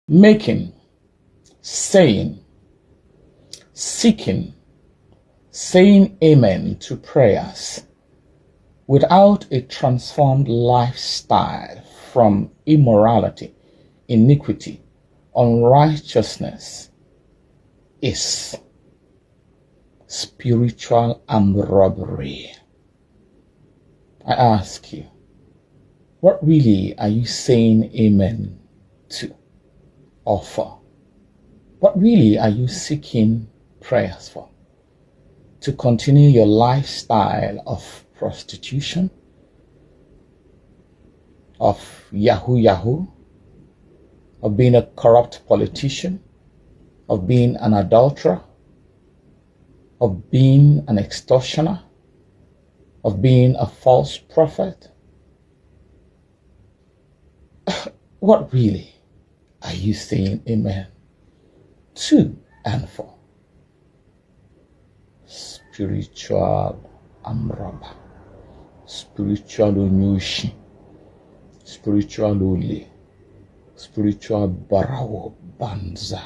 making, saying, seeking, saying amen to prayers without a transformed lifestyle from immorality, iniquity, unrighteousness is spiritual armed robbery. I ask you, what really are you saying amen to or for? What really are you seeking prayers for? To continue your lifestyle of prostitution, of yahoo, of being a corrupt politician, of being an adulterer, of being an extortioner, of being a false prophet? What really are you saying amen to and for? Spiritual amraba, spiritual onyushi, spiritual ole, spiritual barawo banza.